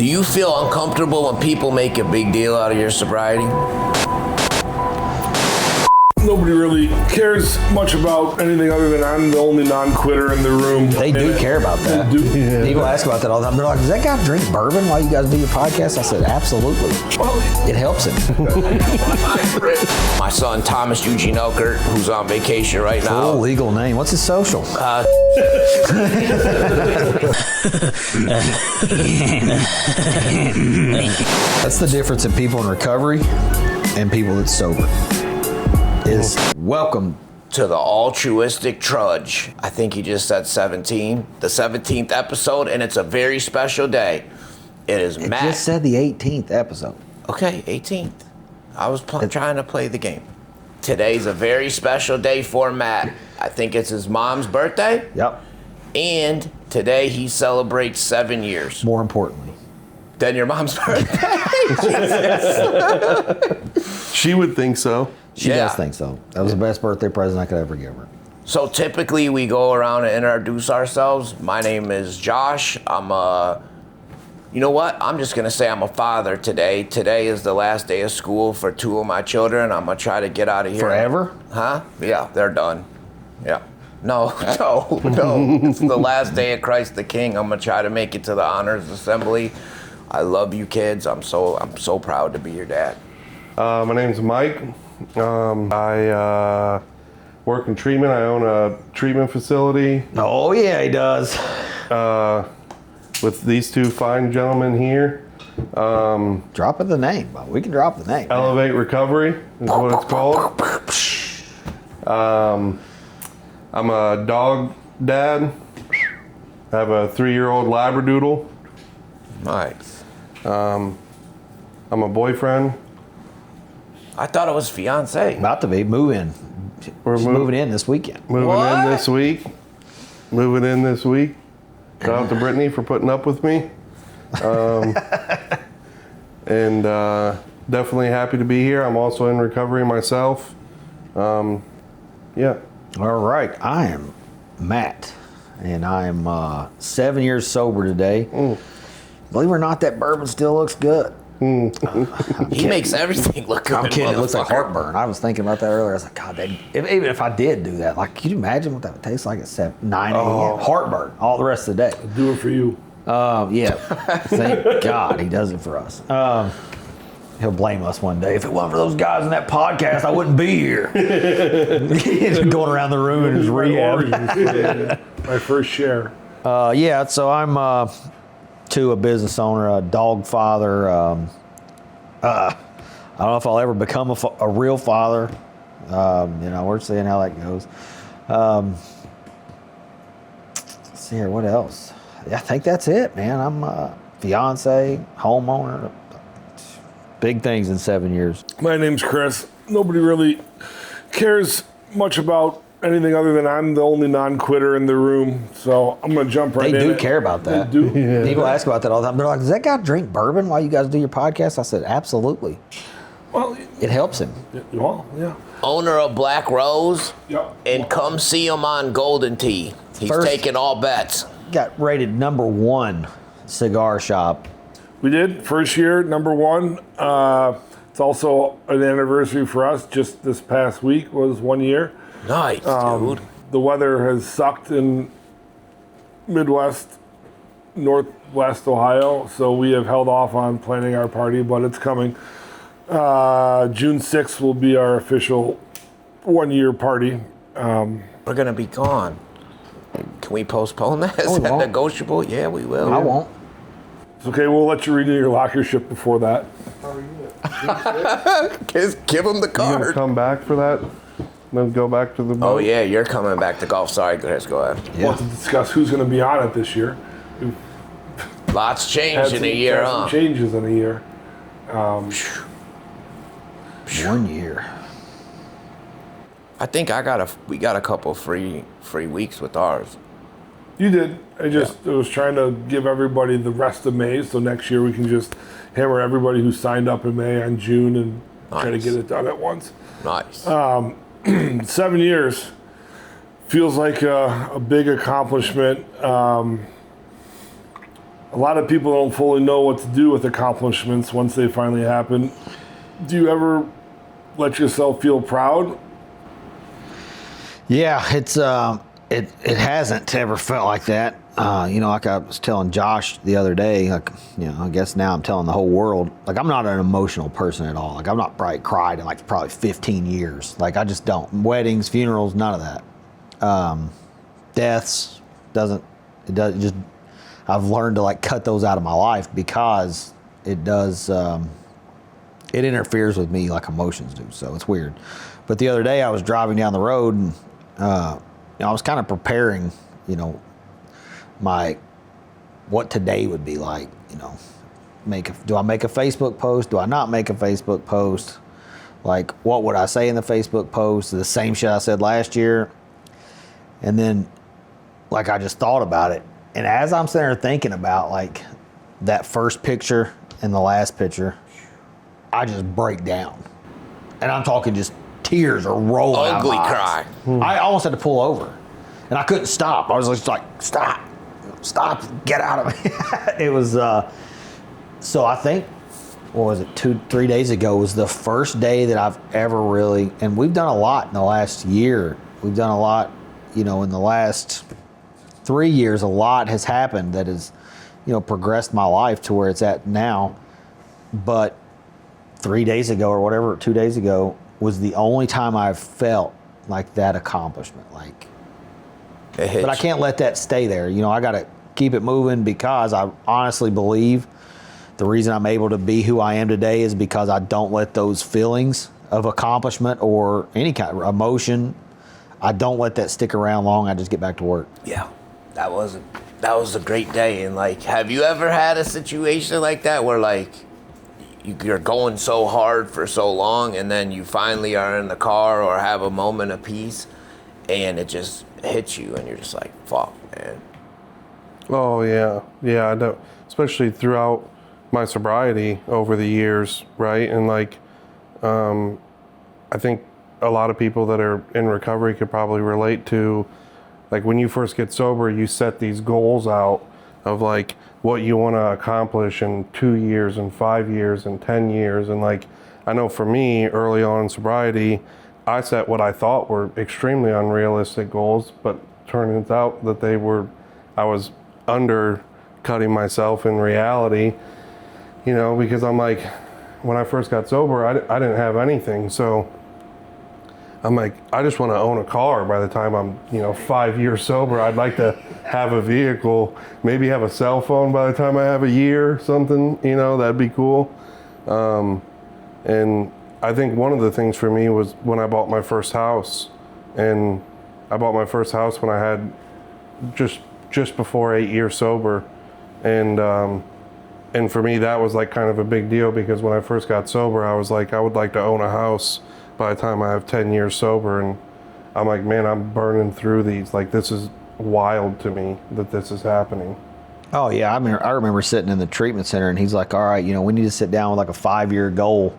Do you feel uncomfortable when people make a big deal out of your sobriety? Nobody really cares much about anything other than I'm the only non-quitter in the room. They do care about that. People ask about that all the time. They're like, does that guy drink bourbon while you guys do your podcast? I said, absolutely. It helps him. My son, Thomas Eugene Elkert, who's on vacation right now. Full legal name. What's his social? That's the difference in people in recovery and people that's sober. Is welcome to the Altruistic Trudge. I think he just said 17, the 17th episode, and it's a very special day. It is Matt. It just said the 18th episode. Okay, 18th. I was trying to play the game. Today's a very special day for Matt. I think it's his mom's birthday. Yep. And today he celebrates 7 years. More importantly. Than your mom's birthday. She would think so. She does think so. That was the best birthday present I could ever give her. So typically we go around and introduce ourselves. My name is Josh. You know what? I'm just going to say I'm a father today. Today is the last day of school for 2 of my children. I'm going to try to get out of here. Forever? Huh? Yeah, they're done. Yeah. No. It's the last day of Christ the King. I'm going to try to make it to the Honors Assembly. I love you kids. I'm so proud to be your dad. My name's Mike. I work in treatment. I own a treatment facility. Oh, yeah, he does. With these two fine gentlemen here. Drop the name. We can drop the name. Elevate Recovery is what it's called. I'm a dog dad. I have a 3-year-old Labradoodle. Nice. I'm a boyfriend. I thought it was fiance. About to be. Move in. She's moving in this weekend. Moving in this week. Shout out to Brittany for putting up with me. And definitely happy to be here. I'm also in recovery myself. Yeah. All right. I am Matt, and I am 7 years sober today. Believe it or not, that bourbon still looks good. He makes everything look good. I'm kidding. It looks like heartburn. I was thinking about that earlier. I was like, God, even if I did do that, like, can you imagine what that would taste like at 9 a.m.? Heartburn all the rest of the day. I'll do it for you. Yeah. Thank God he does it for us. He'll blame us one day. If it wasn't for those guys in that podcast, I wouldn't be here. He's going around the room in his rehab. My first share. Yeah, so I'm a business owner, a dog father. I don't know if I'll ever become a real father. We're seeing how that goes. Let's see here, what else? I think that's it, man. I'm a fiance, homeowner. Big things in 7 years. My name's Chris. Nobody really cares much about anything other than I'm the only non-quitter in the room, so I'm going to jump right in. They do care about that. They do. Yeah. People ask about that all the time. They're like, does that guy drink bourbon while you guys do your podcast? I said, absolutely. Well, it helps him. Well, yeah. Owner of Black Rose, Yep. and come see him on Golden Tee. He's taking all bets. Got rated #1 cigar shop. We did. First year, #1. It's also an anniversary for us. Just this past week was 1 year. Nice, dude. The weather has sucked in Midwest, Northwest Ohio, so we have held off on planning our party, but it's coming. June 6th will be our official 1 year party. We're going to be gone. Can we postpone that? Is we that won't. negotiable? Yeah, we will. I won't. It's okay, we'll let you renew your locker ship before that. Give him the You gonna card. come back for that? Then go back to the boat? Oh, yeah, you're coming back to golf. Sorry, Chris, go ahead. Yeah. We'll have to discuss who's going to be on it this year. We've Lots had changed in a year, had some huh? changes in a year. 1 year. I think we got a couple free weeks with ours. You did. I was trying to give everybody the rest of May, so next year we can just hammer everybody who signed up in May on June and try to Nice. get it done at once. Nice. 7 years feels like a big accomplishment. A a lot of people don't fully know what to do with accomplishments once they finally happen. Do you ever let yourself feel proud? Yeah, it's it hasn't ever felt like that. Like I was telling Josh the other day, like, I guess now I'm telling the whole world, like, I'm not an emotional person at all. Like, I'm not probably cried in like probably 15 years. Like, I just don't. Weddings, funerals, none of that. Deaths, I've learned to like cut those out of my life because it does, it interferes with me like emotions do. So it's weird. But the other day I was driving down the road and, I was kind of preparing, what today would be like, do I make a Facebook post? Do I not make a Facebook post? Like, what would I say in the Facebook post? The same shit I said last year. And then, like, I just thought about it. And as I'm sitting there thinking about, like, that first picture and the last picture, I just break down. And I'm talking just tears are rolling out of my eyes. Cry. I almost had to pull over. And I couldn't stop. I was just like, stop, get out of me. It was, so I think, what was it, 2-3 days ago was the first day that I've ever really, and we've done a lot in the last year. We've done a lot, in the last 3 years, a lot has happened that has, progressed my life to where it's at now. But 3 days ago or whatever, 2 days ago, was the only time I've felt like that accomplishment. Like, but I can't let that stay there. I got to keep it moving because I honestly believe the reason I'm able to be who I am today is because I don't let those feelings of accomplishment or any kind of emotion, I don't let that stick around long. I just get back to work. Yeah, that was a great day. And like, have you ever had a situation like that where like you're going so hard for so long and then you finally are in the car or have a moment of peace and it just hits you and you're just like, fuck, man. Oh yeah, I don't, especially throughout my sobriety over the years, right? And like, I think a lot of people that are in recovery could probably relate to, like, when you first get sober, you set these goals out of like what you want to accomplish in 2 years and 5 years and 10 years. And like, I know for me early on in sobriety, I set what I thought were extremely unrealistic goals, but turned out that I was undercutting myself in reality, because I'm like, when I first got sober, I didn't have anything. So I'm like, I just want to own a car by the time I'm, 5 years sober. I'd like to have a vehicle, maybe have a cell phone by the time I have a year, something, that'd be cool. And I think one of the things for me was when I bought my first house, and I bought my first house when I had just before 8 years sober. And for me, that was like kind of a big deal because when I first got sober, I was like, I would like to own a house by the time I have 10 years sober. And I'm like, man, I'm burning through these. Like, this is wild to me that this is happening. Oh yeah, I remember sitting in the treatment center and he's like, all right, we need to sit down with like a 5-year goal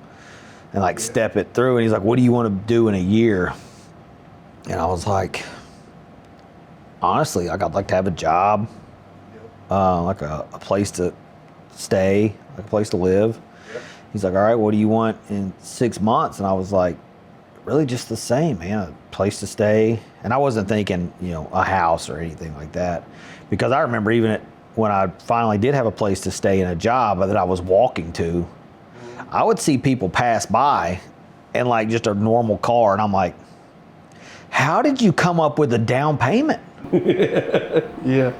and like step it through. And he's like, what do you want to do in a year? And I was like, honestly, I'd like to have a job, like a place to stay, like a place to live. He's like, all right, what do you want in 6 months? And I was like, really just the same, man, a place to stay. And I wasn't thinking, a house or anything like that, because I remember even when I finally did have a place to stay and a job that I was walking to, I would see people pass by in like just a normal car. And I'm like, how did you come up with a down payment? Yeah.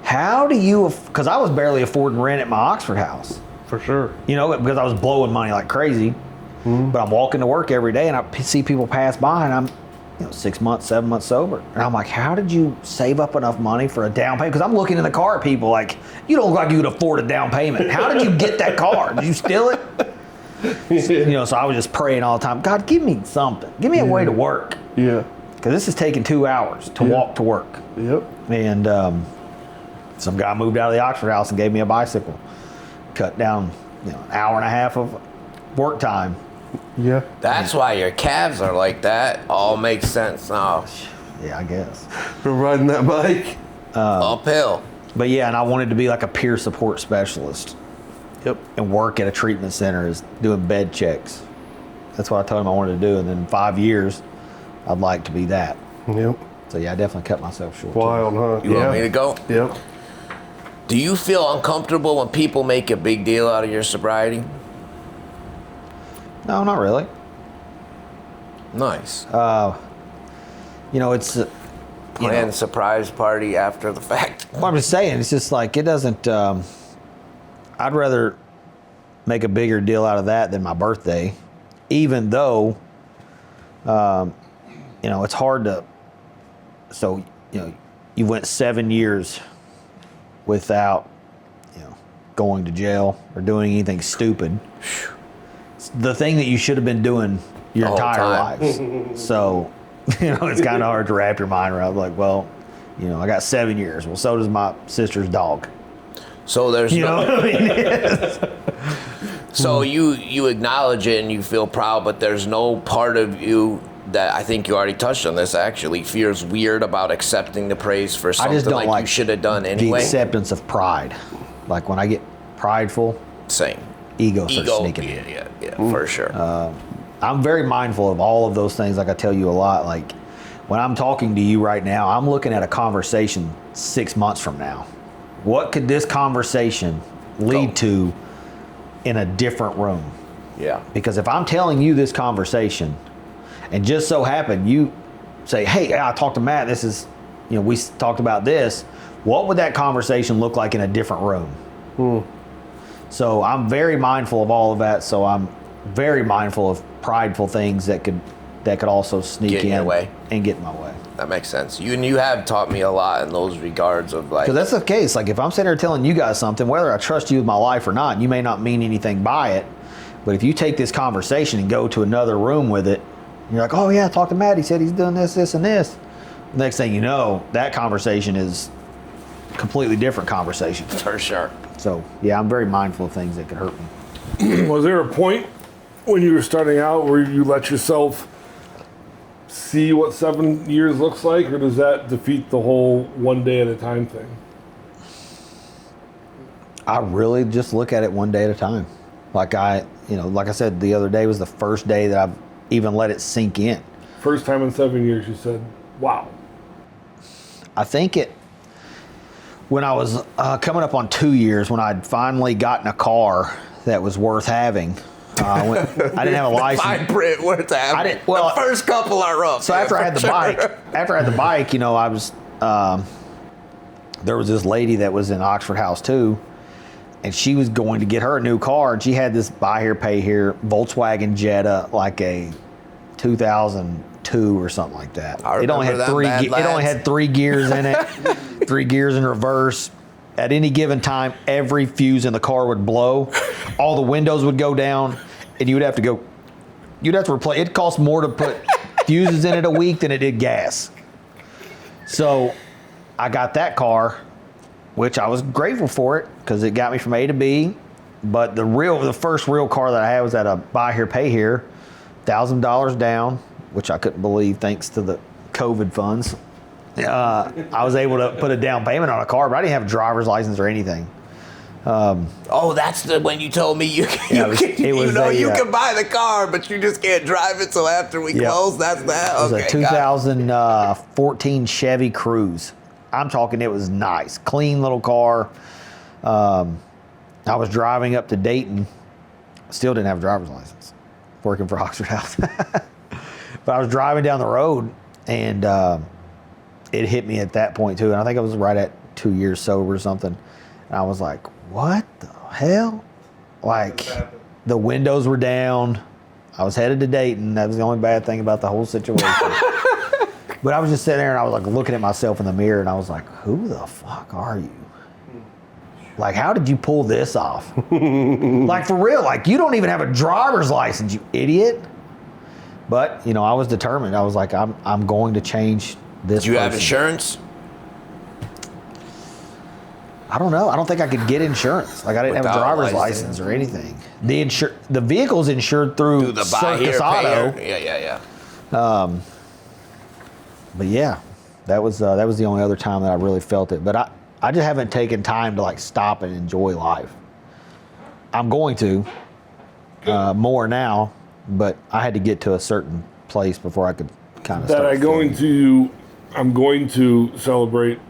How do you, because I was barely affording rent at my Oxford house. For sure. Because I was blowing money like crazy. Mm-hmm. But I'm walking to work every day and I see people pass by and I'm 6 months, 7 months sober. And I'm like, how did you save up enough money for a down payment? Because I'm looking in the car at people like, you don't look like you could afford a down payment. How did you get that car? Did you steal it? So I was just praying all the time, God, give me something. Give me a way to work. Yeah. Because this is taking 2 hours to walk to work. Yep. And some guy moved out of the Oxford house and gave me a bicycle. Cut down, an hour and a half of work time. Yeah. That's why your calves are like that. All makes sense now. Yeah, I guess. For riding that bike. Uphill. But yeah, and I wanted to be like a peer support specialist. Yep. And work at a treatment center is doing bed checks. That's what I told him I wanted to do. And then in 5 years, I'd like to be that. Yep. So yeah, I definitely cut myself short. Wild, huh? You want me to go? Yep. Do you feel uncomfortable when people make a big deal out of your sobriety? No, not really. Nice. You know, it's Plan surprise party after the fact. well, I'm just saying, it's just like, it doesn't, I'd rather make a bigger deal out of that than my birthday, even though, you know, it's hard to, so, you know, you went 7 years without, you know, going to jail or doing anything stupid. It's the thing that you should have been doing your The whole entire time. lives. So, you know, it's kind of hard to wrap your mind around. Like, well, you know, I got 7 years. Well, so does my sister's dog. So there's You know no. what I mean? So you acknowledge it and you feel proud, but there's no part of you that, I think you already touched on this actually, feels weird about accepting the praise for I something just don't like like you should have done the anyway. acceptance of pride. Like when I get prideful, Same. ego starts Ego. sneaking Yeah, in. yeah, for sure. I'm very mindful of all of those things. Like I tell you a lot, like when I'm talking to you right now, I'm looking at a conversation 6 months from now. What could this conversation lead to in a different room? Yeah. Because if I'm telling you this conversation and just so happen you say, hey, I talked to Matt, this is, you know, we talked about this, what would that conversation look like in a different room? So I'm very mindful of all of that. So I'm very mindful of prideful things that could also sneak Get in in your way. and get in my way. That makes sense. You have taught me a lot in those regards of like. Because that's the case. Like if I'm sitting here telling you guys something, whether I trust you with my life or not, you may not mean anything by it. But if you take this conversation and go to another room with it, you're like, oh yeah, talk to Matt. He said he's doing this, this, and this. Next thing you know, that conversation is a completely different conversation. For sure. So yeah, I'm very mindful of things that could hurt me. Was there a point when you were starting out where you let yourself see what 7 years looks like, or does that defeat the whole one day at a time thing? I really just look at it one day at a time. Like I said, the other day was the first day that I've even let it sink in. First time in 7 years you said, wow. I think when I was coming up on 2 years, when I'd finally gotten a car that was worth having. I didn't have a license. Fine print, worth having. I didn't. Well, the first couple are rough. So after I had the bike, you know, I was. There was this lady that was in Oxford House too, and she was going to get her a new car, and she had this buy here, pay here Volkswagen Jetta, like a 2002 or something like that. It only had It only had 3 gears in it, 3 gears in reverse. At any given time, every fuse in the car would blow, all the windows would go down, and you'd have to replace. It cost more to put fuses in it a week than it did gas. So I got that car, which I was grateful for it because it got me from A to B. But the first real car that I had was at a buy here, pay here, $1,000 down, which I couldn't believe thanks to the COVID funds. I was able to put a down payment on a car, but I didn't have a driver's license or anything. That's when you told me you can buy the car, but you just can't drive it. So after we close, that's that. It was a 2014 Chevy Cruze. I'm talking, it was nice, clean little car. I was driving up to Dayton. Still didn't have a driver's license. Working for Oxford House. But I was driving down the road, and it hit me at that point too. And I think I was right at 2 years sober or something. And I was like, what the hell? Like, the windows were down. I was headed to Dayton. That was the only bad thing about the whole situation. But I was just sitting there and I was like looking at myself in the mirror and I was like, who the fuck are you? Like, how did you pull this off? Like, for real, like, you don't even have a driver's license, you idiot. But, you know, I was determined. I was like, I'm going to change this. Did you have insurance? I don't know. I don't think I could get insurance. Like, I didn't have a driver's license or anything. The vehicle's insured through the buy here, Circus Auto. pay here. Yeah. But yeah, that was the only other time that I really felt it. But I just haven't taken time to like stop and enjoy life. I'm going to more now, but I had to get to a certain place before I could kind of start. I'm going to celebrate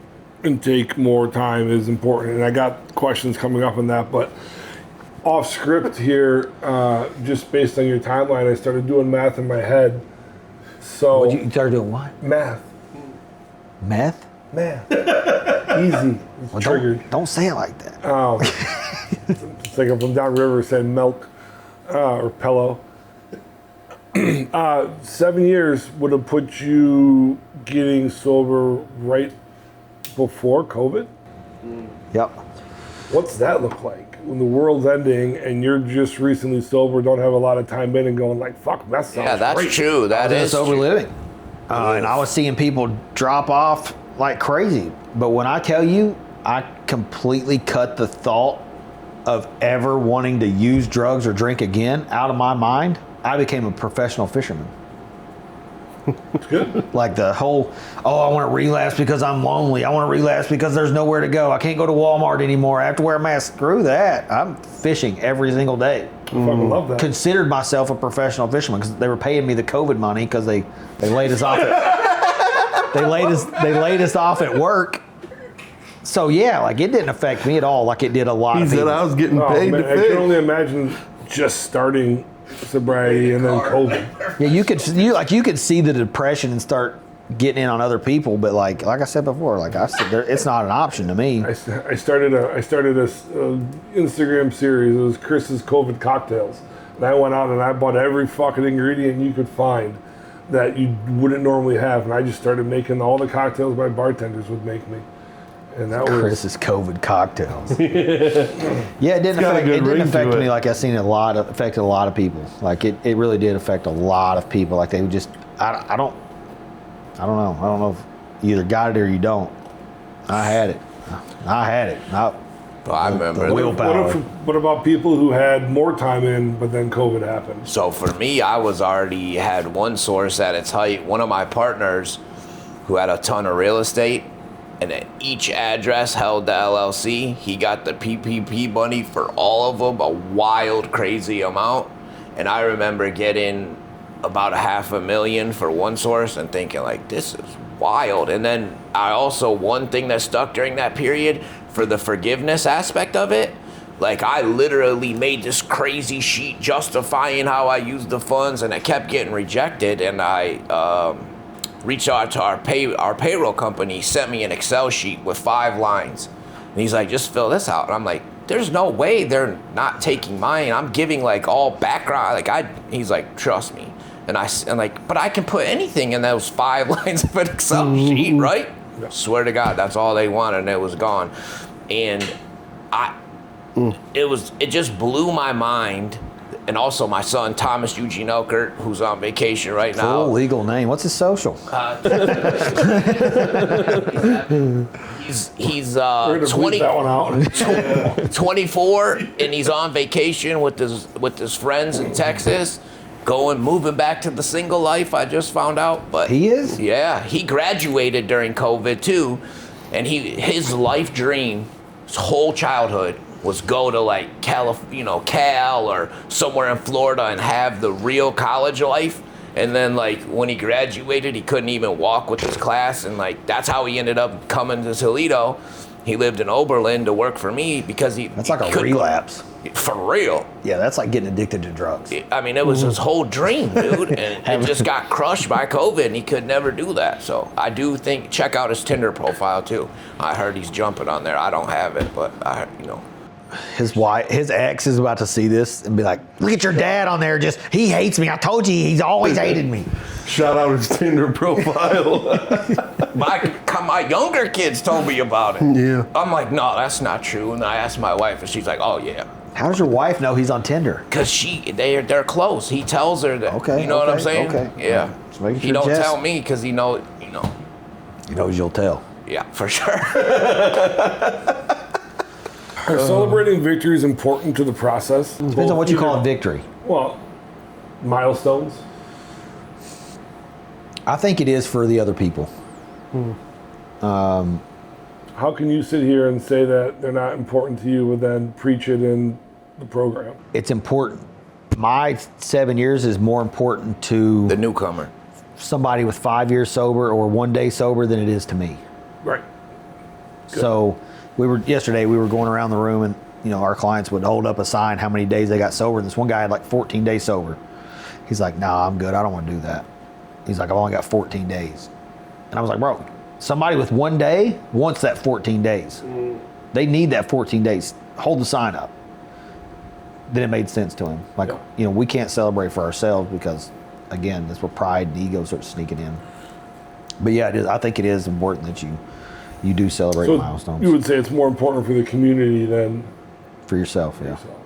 and take more time is important, and I got questions coming up on that, but off script here, just based on your timeline, I started doing math in my head. So You started doing what? Math. Meth? Math. Easy. It's triggered. Don't say it like that. Oh. It's like I'm from downriver saying milk or pillow. 7 years would have put you getting sober right before COVID? Yep. What's that look like when the world's ending and you're just recently sober, don't have a lot of time in and going like, fuck, that sounds Yeah, that's great. true. That is sober true. living. And I was seeing people drop off like crazy. But when I tell you, I completely cut the thought of ever wanting to use drugs or drink again out of my mind. I became a professional fisherman. It's good. Like the whole, I want to relapse because I'm lonely. I want to relapse because there's nowhere to go. I can't go to Walmart anymore. I have to wear a mask. Screw that. I'm fishing every single day. I fucking love that. Considered myself a professional fisherman because they were paying me the COVID money because they laid us off they laid us off at work. So yeah, like it didn't affect me at all like it did a lot of people. He said I was getting paid man, to I fish. can only imagine just starting sobriety and then COVID. Yeah, you could see the depression and start getting in on other people, but like I said before, like I said, it's not an option to me. I started a Instagram series. It was Chris's COVID cocktails, and I went out and I bought every fucking ingredient you could find that you wouldn't normally have, and I just started making all the cocktails my bartenders would make me, and that was Chris's COVID cocktails. Yeah, it didn't got a affect, good it didn't ring affect to me it. like I seen affected a lot of people. Like it really did affect a lot of people. Like they would just, I don't know. I don't know if you either got it or you don't. I had it. I remember. The willpower. What about people who had more time in, but then COVID happened? So for me, I was already had one source at its height. One of my partners who had a ton of real estate, and at each address held the LLC. He got the PPP money for all of them, a wild, crazy amount. And I remember getting about $500,000 for one source and thinking like, this is wild. And then one thing that stuck during that period for the forgiveness aspect of it, like I literally made this crazy sheet justifying how I used the funds, and it kept getting rejected. And I reached out to our payroll company, sent me an Excel sheet with 5 lines. And he's like, just fill this out. And I'm like, there's no way they're not taking mine. I'm giving like all background. He's like, trust me. And I'm like, but I can put anything in those 5 lines of an Excel sheet, right? Yeah. Swear to God, that's all they wanted, and it was gone. And it just blew my mind. And also my son, Thomas Eugene Elkert, who's on vacation right now. Full legal name. What's his social? He's We're gonna bleep that one out. 24, and he's on vacation with his friends in Texas, moving back to the single life. I just found out, but He is? Yeah, he graduated during COVID too, and his life dream, his whole childhood, was go to like Cal or somewhere in Florida and have the real college life. And then like when he graduated, he couldn't even walk with his class, and like that's how he ended up coming to Toledo. He lived in Oberlin to work for me because That's like a relapse. For real. Yeah, that's like getting addicted to drugs. I mean, it was his whole dream, dude, and it just got crushed by COVID, and he could never do that. So I do think check out his Tinder profile too. I heard he's jumping on there. I don't have it, but His ex is about to see this and be like, look at your dad on there. He hates me. I told you, he's always hated me. Shout out his Tinder profile. My younger kids told me about it. Yeah. I'm like, no, that's not true. And I asked my wife, and she's like, oh yeah. How does your wife know he's on Tinder? Cause they're close. He tells her that. Okay. You know what I'm saying? Okay. Yeah. Just making He sure, don't Jess. tell me because he know. He knows you'll tell. Yeah, for sure. Are celebrating victories important to the process? Depends on what you call a victory. Well, milestones. I think it is for the other people. how can you sit here and say that they're not important to you and then preach it in the program? It's important. My 7 years is more important to The newcomer. somebody with 5 years sober or 1 day sober than it is to me. Right. So yesterday we were going around the room, and our clients would hold up a sign how many days they got sober. And this one guy had like 14 days sober. He's like, "Nah, I'm good. I don't want to do that." He's like, "I've only got 14 days." And I was like, "Bro, somebody with 1 day wants that 14 days. They need that 14 days. Hold the sign up." Then it made sense to him. Like, we can't celebrate for ourselves because, again, that's where pride and ego starts sneaking in. But yeah, I think it is important that you do celebrate milestones. You would say it's more important for the community than for yourself, yeah. yourself.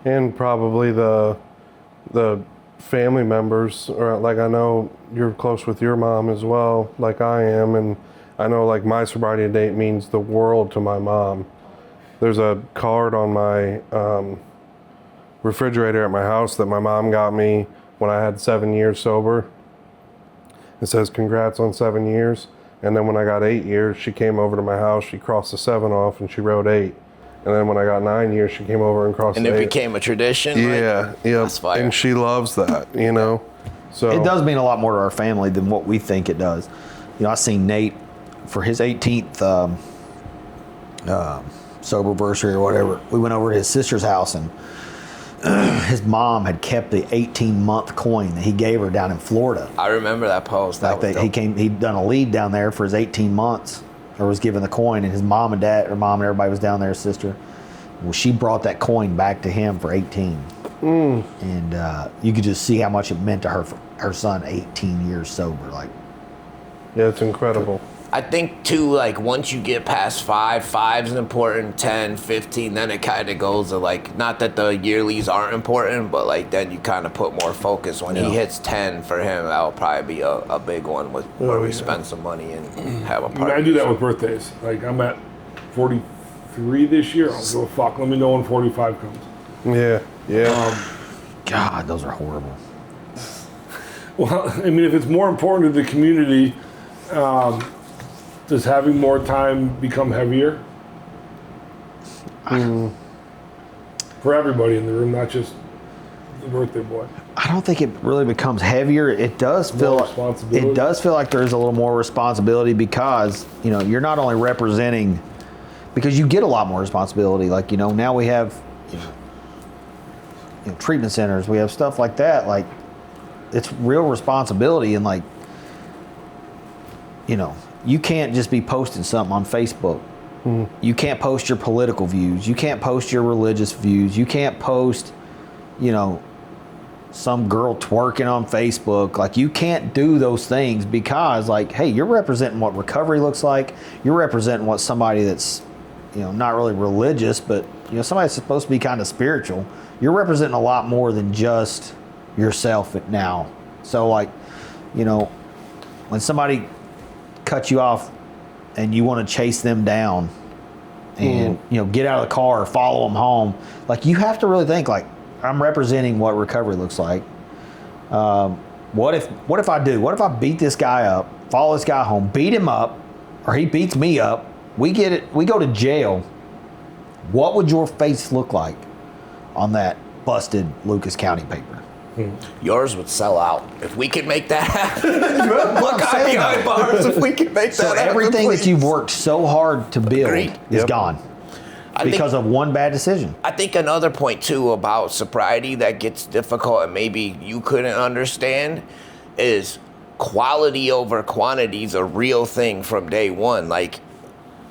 And probably the family members, or like I know you're close with your mom as well, like I am, and I know like my sobriety date means the world to my mom. There's a card on my refrigerator at my house that my mom got me when I had 7 years sober. It says, "Congrats on 7 years." And then when I got 8 years, she came over to my house, she crossed the 7 off and she wrote 8. And then when I got 9 years, she came over and crossed And the it 8. became a tradition. Yeah, yeah. That's fire. And she loves that, So It does mean a lot more to our family than what we think it does. I seen Nate for his 18th sober anniversary or whatever. We went over to his sister's house, and his mom had kept the 18-month coin that he gave her down in Florida. I remember that post. That was dope. He'd done a lead down there for his 18 months, or was given the coin, and his mom and everybody was down there, his sister. Well, she brought that coin back to him for 18. And you could just see how much it meant to her son, 18 years sober. Like, yeah, it's incredible. I think too, like once you get past 5's important, 10, 15, then it kind of goes to like, not that the yearlies aren't important, but like then you kind of put more focus. When he hits 10 for him, that'll probably be a big one where we spend some money and have a party. I do that with birthdays. Like, I'm at 43 this year. I don't give a fuck. Let me know when 45 comes. Yeah. God, those are horrible. Well, I mean, if it's more important to the community, does having more time become heavier? For everybody in the room, not just the birthday boy. I don't think it really becomes heavier. It does feel like there's a little more responsibility because you're not only representing, because you get a lot more responsibility. Like now we have treatment centers, we have stuff like that. Like, it's real responsibility, and like you can't just be posting something on Facebook. You can't post your political views. You can't post your religious views. You can't post, some girl twerking on Facebook. Like, you can't do those things because, like, hey, you're representing what recovery looks like. You're representing what somebody that's, not really religious, but, somebody that's supposed to be kind of spiritual. You're representing a lot more than just yourself now. So, like, when somebody cut you off and you want to chase them down and get out of the car or follow them home, like, you have to really think, like, I'm representing what recovery looks like. What if I beat this guy up, follow this guy home, beat him up, or he beats me up, we go to jail? What would your face look like on that busted Lucas County paper? Yours would sell out if we could make that happen. Look out behind bars if we could make that happen. So everything please. that you've worked so hard to build is gone because of one bad decision. I think another point too about sobriety that gets difficult and maybe you couldn't understand is quality over quantity is a real thing from day one. Like,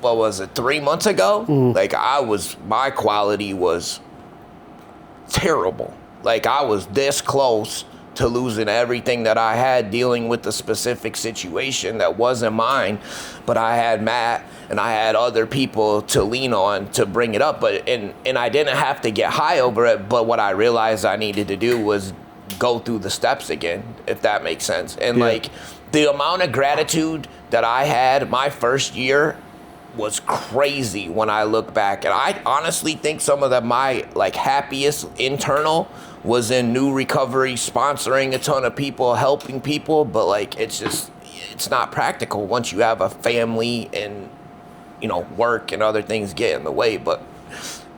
what was it, 3 months ago? Like, my quality was terrible. Like, I was this close to losing everything that I had dealing with the specific situation that wasn't mine, but I had Matt and I had other people to lean on to bring it up. But and I didn't have to get high over it, but what I realized I needed to do was go through the steps again, if that makes sense. And like, the amount of gratitude that I had my first year was crazy when I look back. And I honestly think some of my like happiest internal was in new recovery, sponsoring a ton of people, helping people, but like, it's not practical once you have a family and work and other things get in the way. But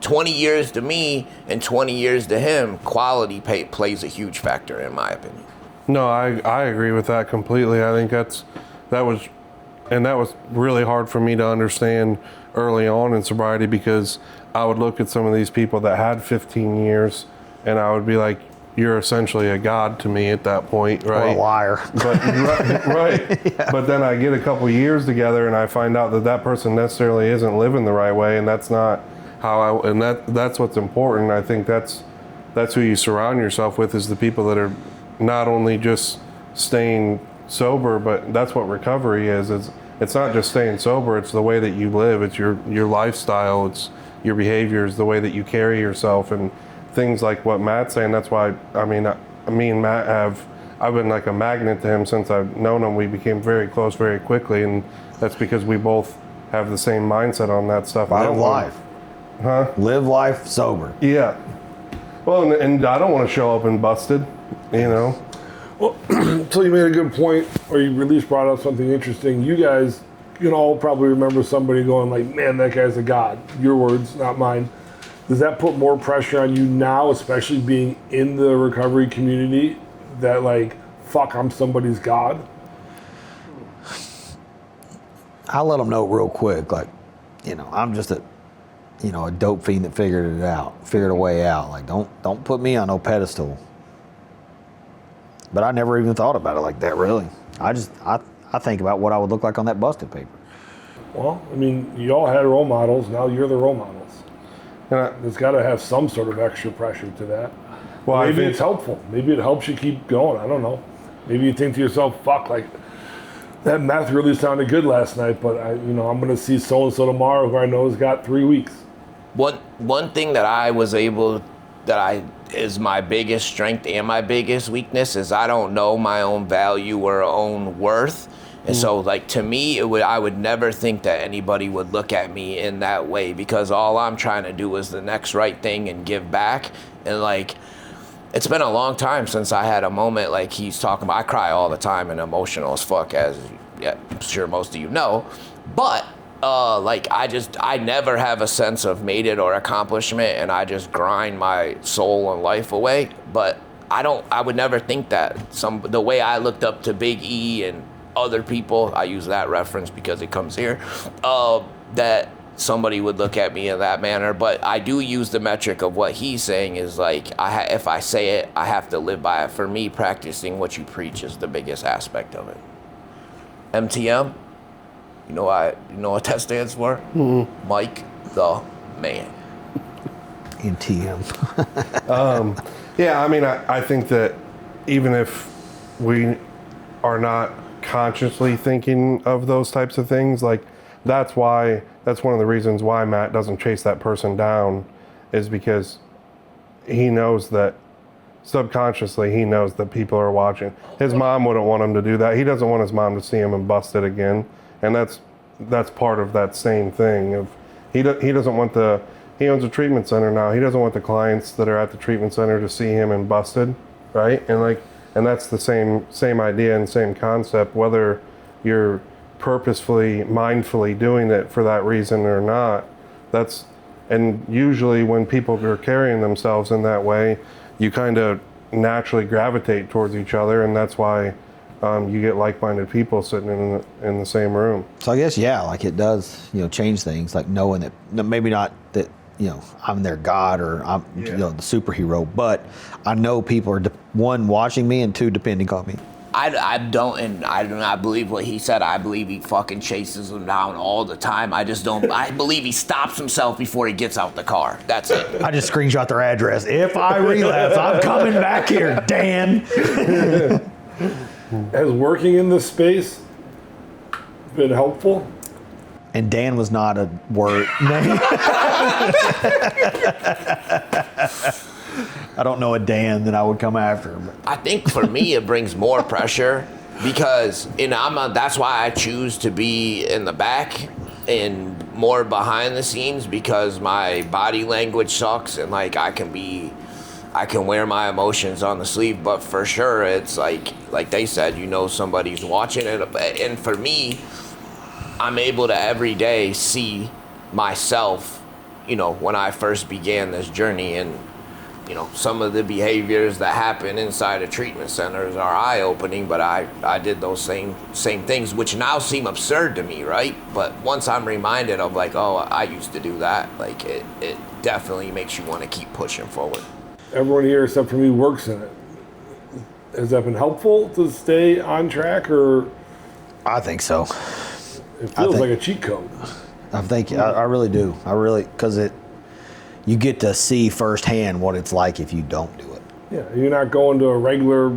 20 years to me and 20 years to him, quality plays a huge factor in my opinion. No, I agree with that completely. I think that was really hard for me to understand early on in sobriety, because I would look at some of these people that had 15 years and I would be like, you're essentially a god to me at that point, right? Or a liar. But right. Yeah. But then I get a couple years together and I find out that person necessarily isn't living the right way, and that's not how that's what's important. I think that's who you surround yourself with, is the people that are not only just staying sober, but that's what recovery is. It's not just staying sober, it's the way that you live, it's your lifestyle, it's your behaviors, the way that you carry yourself, and things like what Matt's saying. That's why, me and Matt I've been like a magnet to him since I've known him. We became very close very quickly, and that's because we both have the same mindset on that stuff. Live life. Huh? Live life sober. Yeah. Well, and I don't want to show up and busted, Well, so you made a good point, or you at least brought up something interesting. You guys, all probably remember somebody going like, man, that guy's a god. Your words, not mine. Does that put more pressure on you now, especially being in the recovery community, that like, fuck, I'm somebody's god? I let them know real quick, like, I'm just a dope fiend that figured a way out. Like, don't put me on no pedestal. But I never even thought about it like that, really. I think about what I would look like on that busted paper. Well, you all had role models. Now you're the role models. There's got to have some sort of extra pressure to that. Well, maybe it's helpful. Maybe it helps you keep going. I don't know. Maybe you think to yourself, fuck, like, that meth really sounded good last night, but I'm going to see so-and-so tomorrow who I know has got 3 weeks. One thing that is my biggest strength and my biggest weakness is I don't know my own value or own worth. And so, like, to me, I would never think that anybody would look at me in that way, because all I'm trying to do is the next right thing and give back. And, like, it's been a long time since I had a moment like he's talking about. I cry all the time and emotional as fuck, as I'm sure most of you know. But, I never have a sense of made it or accomplishment, and I just grind my soul and life away. But I would never think that the way I looked up to Big E and other people, I use that reference because it comes here, that somebody would look at me in that manner. But I do use the metric of what he's saying is like, if I say it, I have to live by it. For me, practicing what you preach is the biggest aspect of it. MTM, you know what that stands for? Mm-hmm. Mike the Man. MTM. Yeah, I think that even if we are not consciously thinking of those types of things, like, that's one of the reasons why Matt doesn't chase that person down, is because he knows that subconsciously he knows that people are watching. His mom wouldn't want him to do that. He doesn't want his mom to see him and busted again, and that's part of that same thing of he doesn't want he owns a treatment center now. He doesn't want the clients that are at the treatment center to see him and busted, right? And that's the same idea and same concept, whether you're purposefully, mindfully doing it for that reason or not. And usually when people are carrying themselves in that way, you kind of naturally gravitate towards each other, and that's why you get like-minded people sitting in the same room. So I guess, yeah, like it does, change things, like knowing that, maybe not that, I'm their god or I'm, the superhero, but I know people are, one, watching me, and two, depending on me. I do not believe what he said. I believe he fucking chases them down all the time. I just don't. I believe he stops himself before he gets out the car. That's it. I just screenshot their address. If I relapse, I'm coming back here, Dan. Has working in this space been helpful? And Dan was not a word name. I don't know a Dan that I would come after. But. I think for me it brings more pressure because that's why I choose to be in the back and more behind the scenes, because my body language sucks and like I can wear my emotions on the sleeve. But for sure it's like they said, somebody's watching it. And for me, I'm able to every day see myself, when I first began this journey, and some of the behaviors that happen inside of treatment centers are eye-opening, but I did those same things, which now seem absurd to me, right? But once I'm reminded of like, oh, I used to do that, like it definitely makes you want to keep pushing forward. Everyone here except for me works in it. Has that been helpful to stay on track, or? I think so. It feels like a cheat code. I really do. Because you get to see firsthand what it's like if you don't do it. Yeah, you're not going to a regular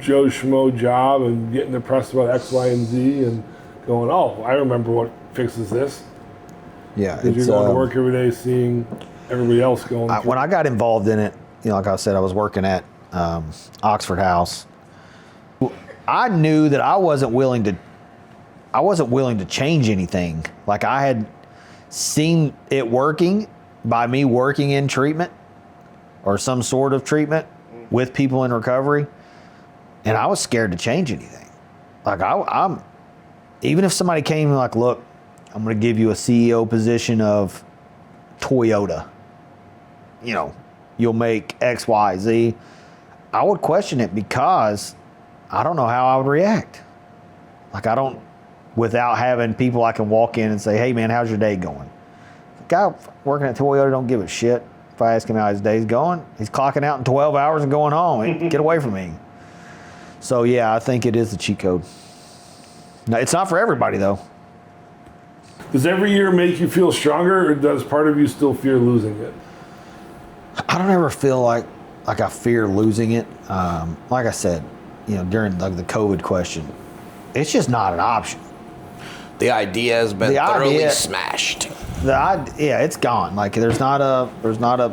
Joe Schmo job and getting depressed about X, Y, and Z and going, oh, I remember what fixes this. Yeah. Because you're going to work every day seeing everybody else going. When I got involved in it, like I said, I was working at Oxford House. I knew that I wasn't willing to change anything. Like I had seen it working by me working in treatment or some sort of treatment with people in recovery, and I was scared to change anything. Like I'm even if somebody came and like, look, I'm going to give you a CEO position of Toyota, you'll make X, Y, Z. I would question it because I don't know how I would react. Like without having people I can walk in and say, hey man, how's your day going? The guy working at Toyota don't give a shit if I ask him how his day's going. He's clocking out in 12 hours and going home. Get away from me. So yeah, I think it is the cheat code. No, it's not for everybody though. Does every year make you feel stronger, or does part of you still fear losing it? I don't ever feel like I fear losing it. Like I said, during the COVID question, it's just not an option. The idea has been thoroughly smashed. It's gone. Like there's not a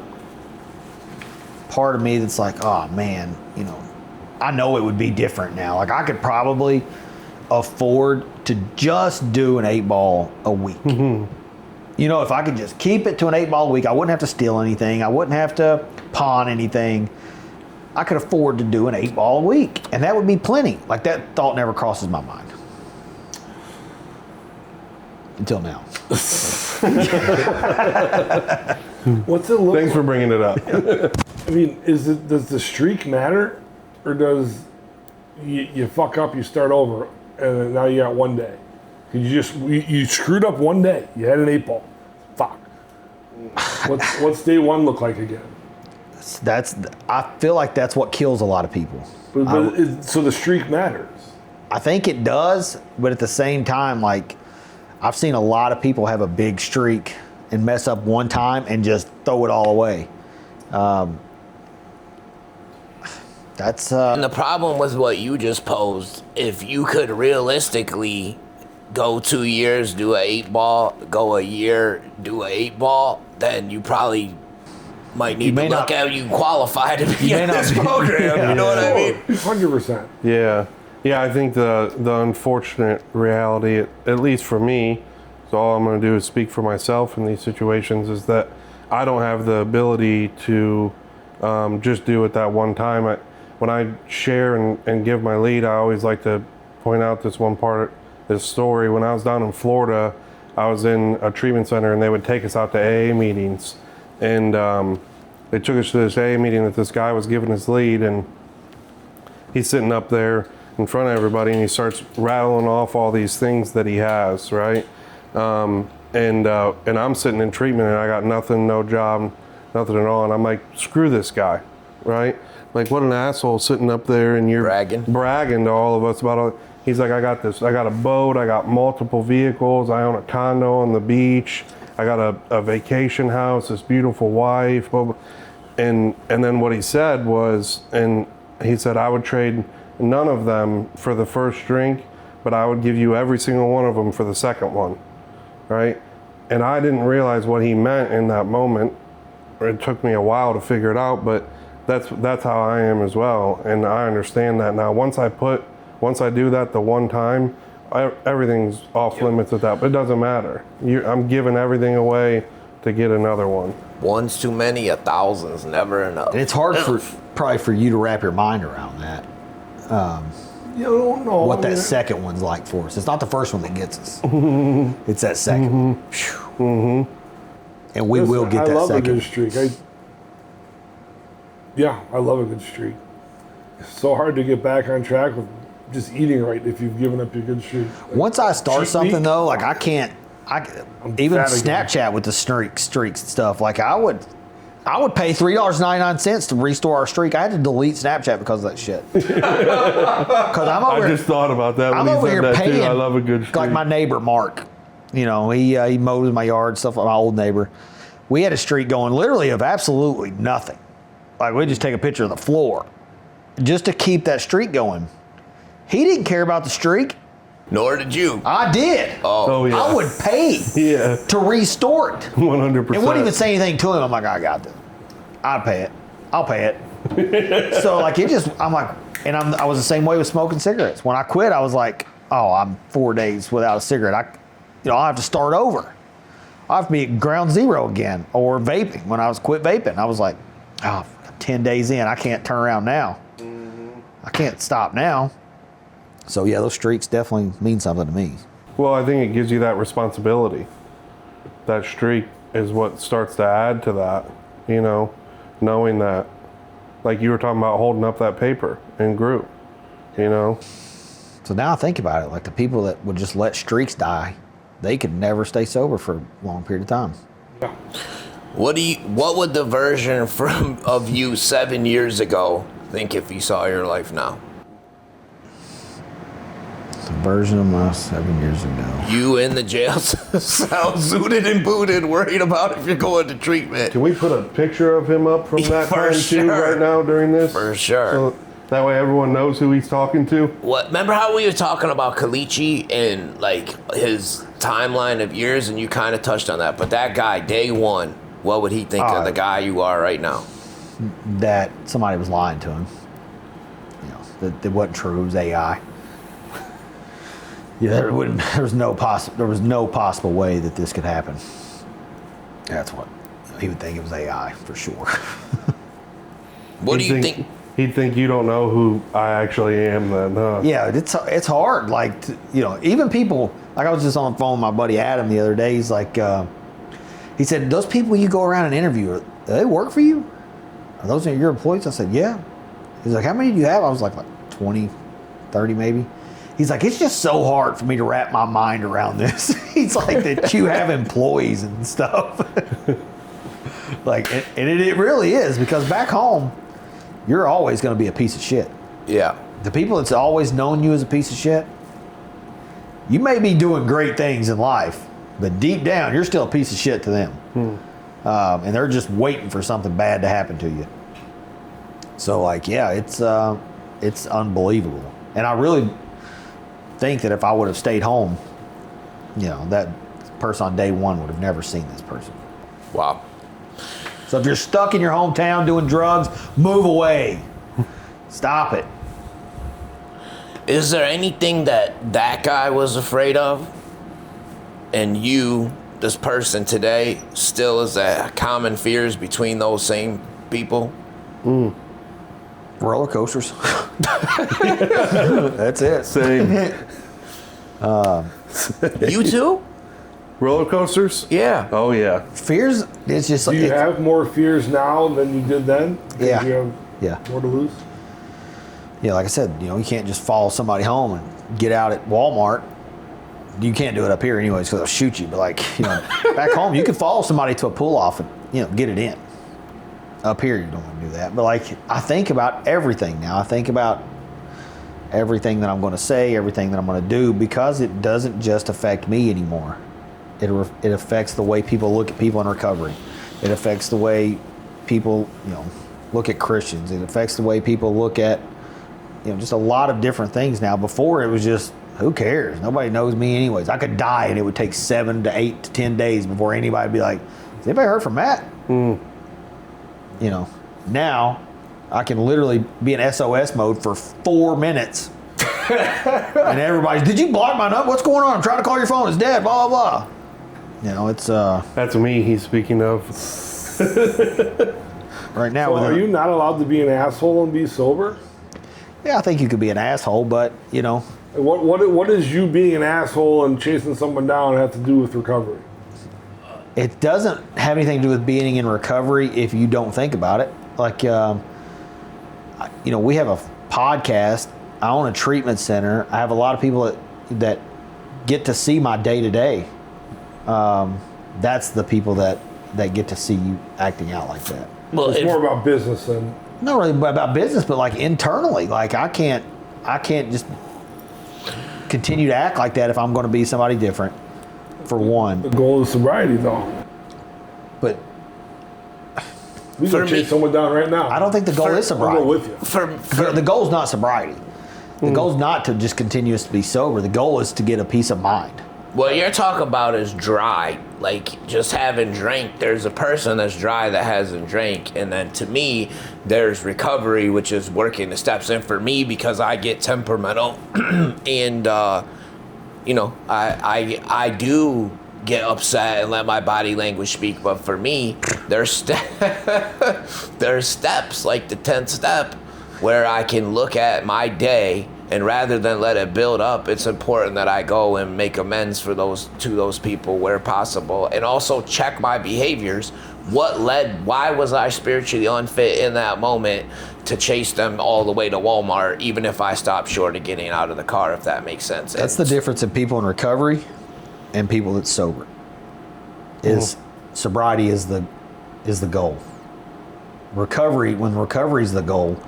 part of me that's like, oh man, I know it would be different now. Like I could probably afford to just do an 8-ball a week. Mm-hmm. If I could just keep it to an 8-ball a week, I wouldn't have to steal anything. I wouldn't have to pawn anything. I could afford to do an 8-ball a week, and that would be plenty. Like that thought never crosses my mind. Until now. What's it look Thanks for bringing it up. I mean, does the streak matter, or does you fuck up, you start over, and now you got one day? You screwed up one day. You had an 8-ball. Fuck. What's day one look like again? I feel like that's what kills a lot of people. So the streak matters. I think it does, but at the same time, like I've seen a lot of people have a big streak and mess up one time and just throw it all away. And the problem with what you just posed, if you could realistically go 2 years, do a 8-ball, go a year, do a 8-ball, then you probably might need to look at you qualify to be in this program. You know what I mean? 100%. Yeah. Yeah, I think the unfortunate reality, at least for me, so all I'm going to do is speak for myself in these situations, is that I don't have the ability to just do it that one time. When I share and give my lead, I always like to point out this one part, this story. When I was down in Florida, I was in a treatment center, and they would take us out to AA meetings. And they took us to this AA meeting that this guy was giving his lead, and he's sitting up there in front of everybody, and he starts rattling off all these things that he has, right? And I'm sitting in treatment, and I got nothing, no job, nothing at all, and I'm like, screw this guy, right? Like, what an asshole sitting up there, and you're bragging to all of us about all. He's like, I got a boat, I got multiple vehicles, I own a condo on the beach, I got a vacation house, this beautiful wife, blah, blah. And then what he said was, and he said, I would trade none of them for the first drink, but I would give you every single one of them for the second one, right? And I didn't realize what he meant in that moment. It took me a while to figure it out, but that's how I am as well, and I understand that now. Once I do that the one time, everything's off limits at that, but it doesn't matter. I'm giving everything away to get another one. One's too many, 1,000's never enough. And it's hard probably for you to wrap your mind around that. You don't know what that second one's like for us. It's not the first one that gets us. It's that second. And we will get that I love second. a good streak. I love a good streak. It's so hard to get back on track with just eating right if you've given up your good streak. Once I start cheat something week? though, like I even fat again. Snapchat with the streaks and stuff. Like I would pay $3.99 to restore our streak. I had to delete Snapchat because of that shit. Because I'm over I just thought about that I'm when over he here said that paying. too. I love a good streak. Like my neighbor Mark, he mows my yard, stuff. My old neighbor, we had a streak going literally of absolutely nothing. Like we just take a picture of the floor, just to keep that streak going. He didn't care about the streak. Nor did you. I did. Oh yeah. I would pay to restore it. 100%. And wouldn't even say anything to him. I'm like, I got this. I'll pay it. So like I'm like, and I was the same way with smoking cigarettes. When I quit, I was like, oh, I'm 4 days without a cigarette. I'll have to start over. I'll have to be at ground zero again. Or vaping. When I was quit vaping, I was like, oh, 10 days in, I can't turn around now. I can't stop now. So yeah, those streaks definitely mean something to me. Well, I think it gives you that responsibility. That streak is what starts to add to that, knowing that, like you were talking about holding up that paper in group, So now I think about it, like the people that would just let streaks die, they could never stay sober for a long period of time. What would the version of you 7 years ago think if he saw your life now? The version of my 7 years ago. You in the jail cell, zooted and booted, worried about if you're going to treatment. Can we put a picture of him up from that For time too sure. right now during this? For sure. So that way everyone knows who he's talking to. What? Remember how we were talking about Kalichi and like his timeline of years, and you kind of touched on that. But that guy, day one, what would he think of the guy you are right now? That somebody was lying to him. That it wasn't true. It was AI. Yeah, there was no possible way that this could happen. That's what he would think. It was AI for sure. What do you think? He'd think you don't know who I actually am then, huh? Yeah, it's hard. Like, even people, like I was just on the phone with my buddy Adam the other day. He's like, he said, those people you go around and interview, do they work for you? Are those your employees? I said, yeah. He's like, how many do you have? I was like 20, 30 maybe. He's like, it's just so hard for me to wrap my mind around this. He's like, that you have employees and stuff. Like, and it really is, because back home, you're always going to be a piece of shit. Yeah. The people that's always known you as a piece of shit, you may be doing great things in life, but deep down, you're still a piece of shit to them. And they're just waiting for something bad to happen to you. So, like, yeah, it's unbelievable. And I really think that if I would have stayed home, that person on day one would have never seen this person. Wow. So if you're stuck in your hometown doing drugs, move away. Stop it. Is there anything that guy was afraid of, and you, this person today, still is a common fears between those same people? Roller coasters. That's it. Same. You too? Roller coasters? Yeah. Oh, yeah. Fears, it's just Do like... you have more fears now than you did then? Because Yeah. you have Yeah. more to lose? Yeah, like I said, you can't just follow somebody home and get out at Walmart. You can't do it up here anyways because they'll shoot you. But like, back home, you can follow somebody to a pull off and, get it in. Up here, you don't want to do that. But like, I think about everything now. I think about everything that I'm going to say, everything that I'm going to do, because it doesn't just affect me anymore. It affects the way people look at people in recovery. It affects the way people, look at Christians. It affects the way people look at, just a lot of different things now. Before it was just, who cares? Nobody knows me anyways. I could die and it would take 7 to 8 to 10 days before anybody would be like, has anybody heard from Matt? Now I can literally be in SOS mode for 4 minutes. And everybody's, did you block my number? What's going on? I'm trying to call your phone. It's dead, blah, blah, blah. It's That's me he's speaking of. right now. So are you not allowed to be an asshole and be sober? Yeah, I think you could be an asshole, but you know, What does you being an asshole and chasing someone down have to do with recovery? it doesn't have anything to do with being in recovery if you don't think about it. Like, we have a podcast. I own a treatment center. I have a lot of people that get to see my day to day. That's the people that get to see you acting out like that. Well, It's more about business than Not really about business, but like internally. Like I can't just continue to act like that if I'm going to be somebody different. For one, the goal of sobriety, though. but We can chase someone down right now. I don't think the goal is sobriety. I'll go with you. The goal is not sobriety. The goal is not to just continuously be sober. The goal is to get a peace of mind. What you're talking about is dry, like just having drank. There's a person that's dry that hasn't drank, and then to me, there's recovery, which is working the steps. And for me, because I get temperamental, and I do get upset and let my body language speak. But for me, there's steps like the 10th step where I can look at my day. And rather than let it build up, it's important that I go and make amends to those people where possible, and also check my behaviors. Why was I spiritually unfit in that moment to chase them all the way to Walmart, even if I stopped short of getting out of the car, if that makes sense? That's the difference in people in recovery and people that's sober. Sobriety is the goal. When recovery is the goal,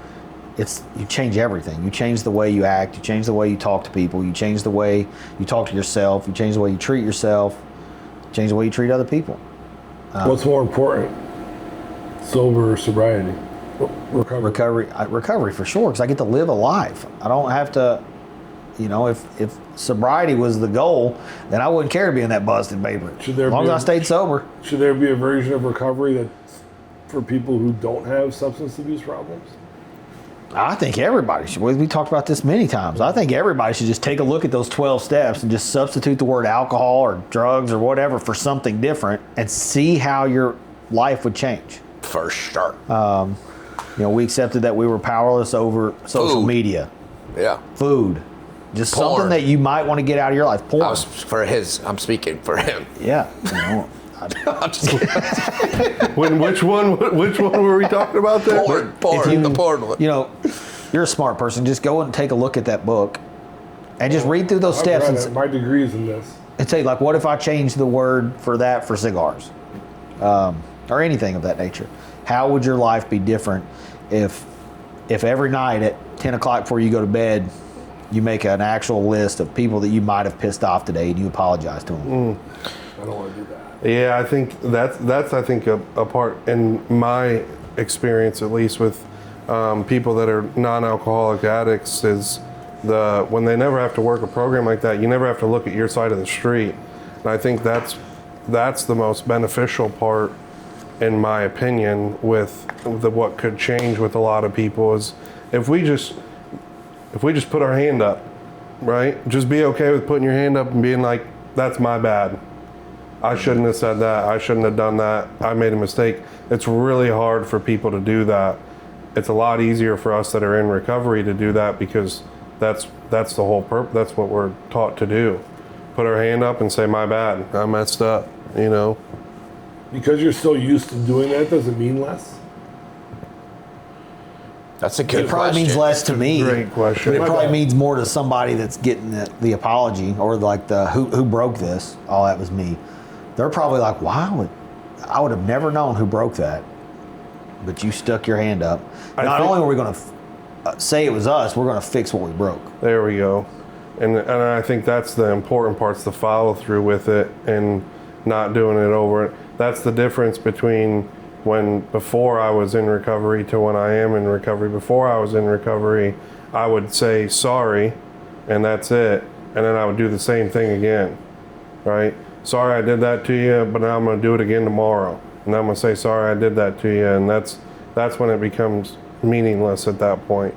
you change everything. You change the way you act. You change the way you talk to people. You change the way you talk to yourself. You change the way you treat yourself. You change the way you treat other people. What's more important, sober or sobriety? Recovery for sure, because I get to live a life. I don't have to, if sobriety was the goal, then I wouldn't care to be in that busted paper. As long as I stayed sober. Should there be a version of recovery that's for people who don't have substance abuse problems? I think everybody should. We talked about this many times. I think everybody should just take a look at those 12 steps and just substitute the word alcohol or drugs or whatever for something different and see how your life would change. For sure. We accepted that we were powerless over social media. Yeah. Food. Just Porn. something that you might want to get out of your life. Porn. I'm speaking for him. Yeah. I'm just kidding. Which one were we talking about there? The porn one. You're a smart person. Just go and take a look at that book and just read through those steps. My degree's in this. And say, like, what if I change the word for that for cigars? Or anything of that nature. How would your life be different if every night at 10 o'clock before you go to bed, you make an actual list of people that you might have pissed off today and you apologize to them? I don't want to do that. Yeah, I think that's a part in my experience, at least with people that are non-alcoholic addicts, is when they never have to work a program like that, you never have to look at your side of the street. And I think that's the most beneficial part, in my opinion, with what could change with a lot of people is if we just put our hand up, right? Just be okay with putting your hand up and being like, that's my bad. I shouldn't have said that. I shouldn't have done that. I made a mistake. It's really hard for people to do that. It's a lot easier for us that are in recovery to do that because that's the whole purpose. That's what we're taught to do. Put our hand up and say, my bad. I messed up, Because you're so used to doing that doesn't mean less? That's a good question. It probably means less to me. Great question. But it probably means more to somebody that's getting the apology or like the who broke this. Oh, that was me. They're probably like, wow, I would have never known who broke that. But you stuck your hand up. Not only are we going to say it was us, we're going to fix what we broke. There we go. And I think that's the important part's the follow through with it and not doing it over. That's the difference between before I was in recovery to when I am in recovery. Before I was in recovery, I would say sorry, and that's it. And then I would do the same thing again, right? Sorry I did that to you, but now I'm going to do it again tomorrow. And I'm going to say, sorry I did that to you. And that's when it becomes meaningless at that point.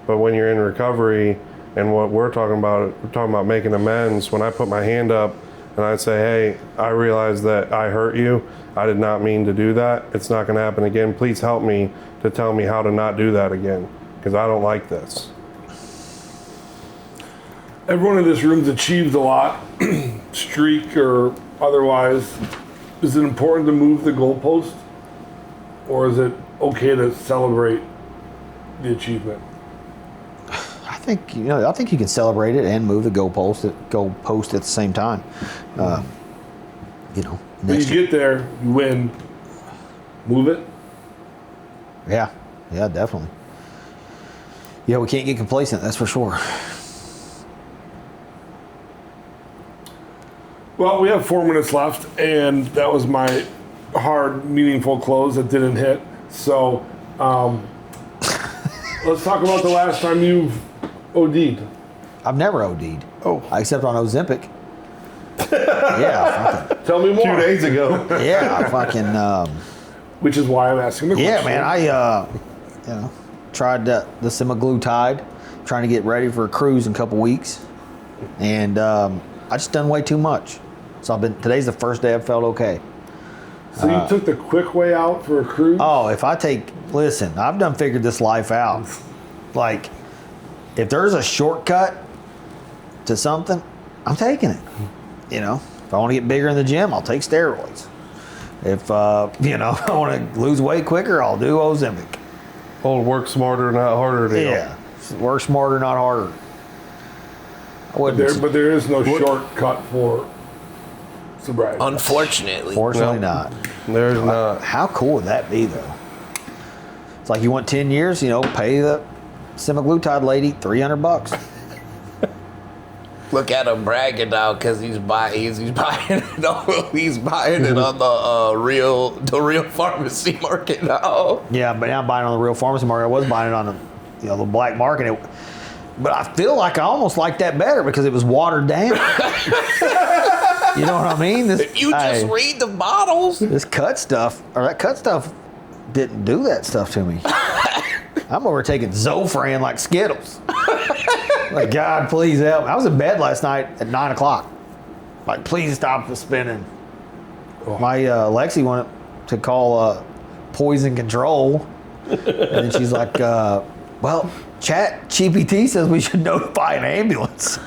But when you're in recovery and what we're talking about making amends, when I put my hand up and I say, hey, I realize that I hurt you. I did not mean to do that. It's not going to happen again. Please help me to tell me how to not do that again because I don't like this. Everyone in this room's achieved a lot, streak or otherwise. Is it important to move the goalpost, or is it okay to celebrate the achievement? I think you can celebrate it and move the goalpost at the same time. When you get there, you win. Move it. Yeah, definitely. Yeah, we can't get complacent. That's for sure. Well, we have 4 minutes left, and that was my hard, meaningful close that didn't hit. So, let's talk about the last time you've OD'd. I've never OD'd. Oh. Except on Ozempic. Yeah, Tell me more. 2 days ago. I fucking. Which is why I'm asking the question. Yeah, man. I tried the semaglutide, trying to get ready for a cruise in a couple weeks, and I just done way too much. So today's the first day I felt okay. So you took the quick way out for a cruise? Oh, listen, I've done figured this life out. Like, if there's a shortcut to something, I'm taking it. If I want to get bigger in the gym, I'll take steroids. If, I want to lose weight quicker, I'll do Ozempic. Old work smarter, not harder deal. Yeah. Work smarter, not harder. But there is no shortcut for sobriety. Unfortunately. Fortunately not. There's not. How cool would that be, though? It's like you want 10 years, pay the semaglutide lady $300. Look at him bragging now because he's buying it. He's buying it on the real pharmacy market now. Yeah, but now I'm buying on the real pharmacy market. I was buying it on the black market. But I feel like I almost like that better because it was watered down. You know what I mean? If you just read the bottles. That cut stuff didn't do that stuff to me. I'm over taking Zofran like Skittles. Like, God, please help me. I was in bed last night at 9 o'clock. Like, please stop the spinning. My Lexi wanted to call poison control. And then she's like, well, Chat GPT says we should notify an ambulance.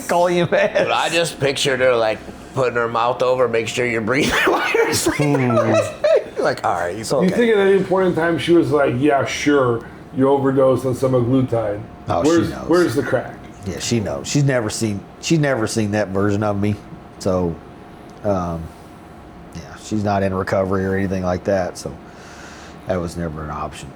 Call EMS. But I just pictured her like putting her mouth over, make sure you're breathing while you're sleeping. Like, all right, he's okay. You think at any point in time she was like, yeah, sure, you overdosed on semaglutide. Oh, she knows. Where's the crack? Yeah, she knows. She's never seen that version of me. So, she's not in recovery or anything like that. So that was never an option.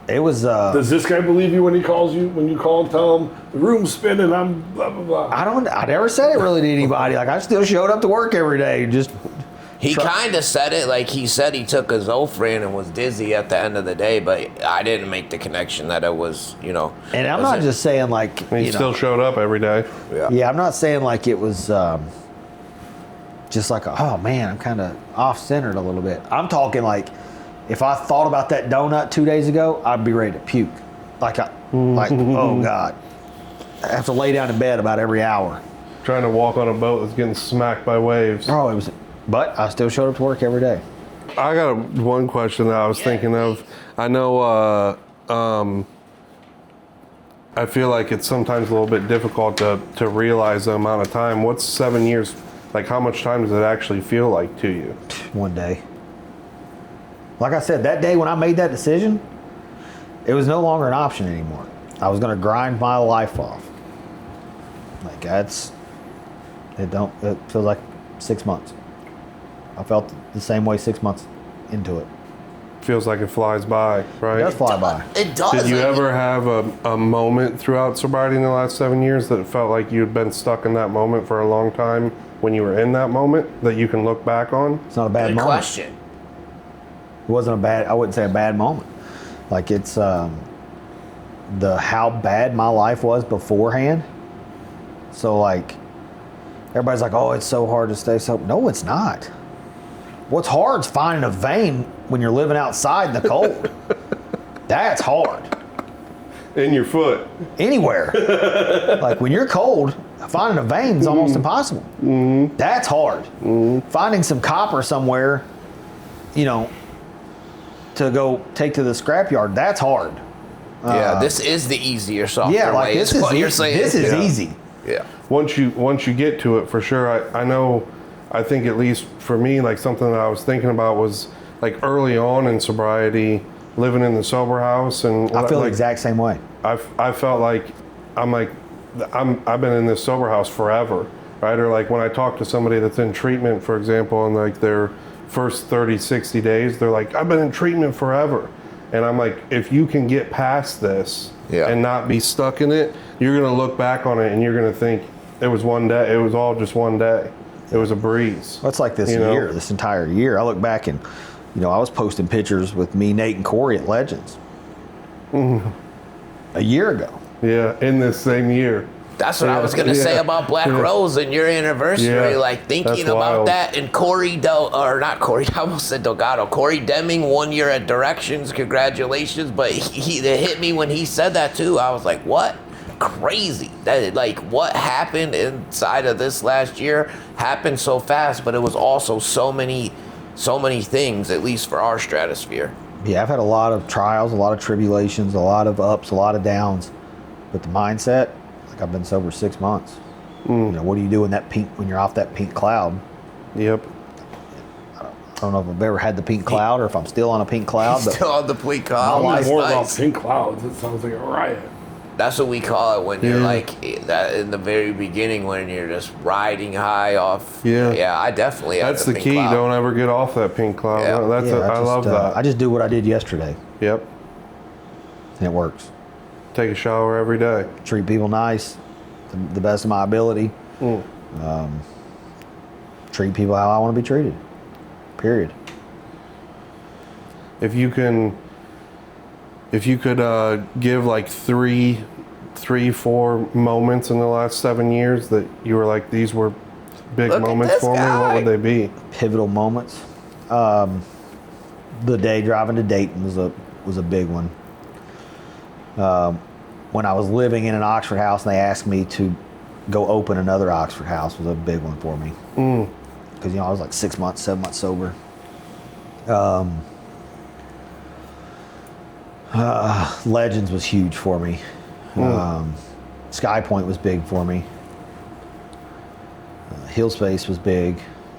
It was. Does this guy believe you when he calls you? When you call and tell him the room's spinning, I'm blah blah blah. I never said it really to anybody. Like, I still showed up to work every day. He kind of said it like he said he took a Zofran and was dizzy at the end of the day, but I didn't make the connection that it was, And I'm not just saying like He still showed up every day. Yeah, I'm not saying like it was just like, oh man, I'm kind of off-centered a little bit. I'm talking like if I thought about that donut 2 days ago, I'd be ready to puke. Like oh God. I have to lay down in bed about every hour. Trying to walk on a boat that's getting smacked by waves. Oh, but I still showed up to work every day. I got one question that I was thinking of. I know I feel like it's sometimes a little bit difficult to realize the amount of time. What's 7 years? Like, how much time does it actually feel like to you? 1 day. Like I said, that day when I made that decision, it was no longer an option anymore. I was going to grind my life off. Like, it feels like 6 months. I felt the same way 6 months into it. Feels like it flies by, right? It does fly by. It does. Did you ever have a moment throughout sobriety in the last 7 years that it felt like you'd been stuck in that moment for a long time when you were in that moment that you can look back on? It's not a bad Good moment. question. It wasn't I wouldn't say a bad moment. Like, it's how bad my life was beforehand. So like, everybody's like, oh, it's so hard to stay sober. No, it's not. What's hard is finding a vein when you're living outside in the cold. That's hard. In your foot. Anywhere. Like, when you're cold, finding a vein is almost impossible. Mm-hmm. That's hard. Mm-hmm. Finding some copper somewhere, to go take to the scrapyard, that's hard. Yeah, this is the easier software Yeah, like way. this is is what you're saying. This is easy. Yeah. Once you get to it, for sure. I know. I think at least for me, like something that I was thinking about was like early on in sobriety, living in the sober house, and I feel like, the exact same way. I felt like I've been in this sober house forever, right? Or like when I talk to somebody that's in treatment, for example, and like their first 30, 60 days, they're like, I've been in treatment forever. And I'm like, if you can get past this and not be stuck in it, you're going to look back on it and you're going to think it was one day. It was all just one day. It was a breeze. Well, it's like this year, this entire year. I look back and, I was posting pictures with me, Nate, and Corey at Legends a year ago. Yeah, in this same year. That's what I was going to say about Black Rose and your anniversary. Yeah, like thinking that's about wild. that. And not Corey, I almost said Delgado. Corey Deming, 1 year at Directions. Congratulations. But it hit me when he said that too. I was like, what? Crazy. That like what happened inside of this last year happened so fast, but it was also so many things, at least for our stratosphere. Yeah, I've had a lot of trials, a lot of tribulations, a lot of ups, a lot of downs. But the mindset, like I've been sober 6 months. What do you do when you're off that pink cloud? Yep. I don't know if I've ever had the pink cloud or if I'm still on a pink cloud. But Still on the pink cloud. Tell me Nice, more nice. about pink clouds. It sounds like a riot. That's what we call it when you're like that in the very beginning when you're just riding high off. Yeah, I definitely have That's the pink key. cloud. Don't ever get off that pink cloud. Yeah. I love that. I just do what I did yesterday, Yep. and it works. Take a shower every day. Treat people nice, the best of my ability. Treat people how I want to be treated. Period. If you could give like three, 4 moments in the last 7 years that you were like, these were big Look at moments this for me, guy. what would they be? Pivotal moments. The day driving to Dayton was a big one. When I was living in an Oxford house and they asked me to go open another Oxford house was a big one for me. Because I was like 6 months, 7 months sober. Legends was huge for me. Sky Point was big for me. Hill Space was big.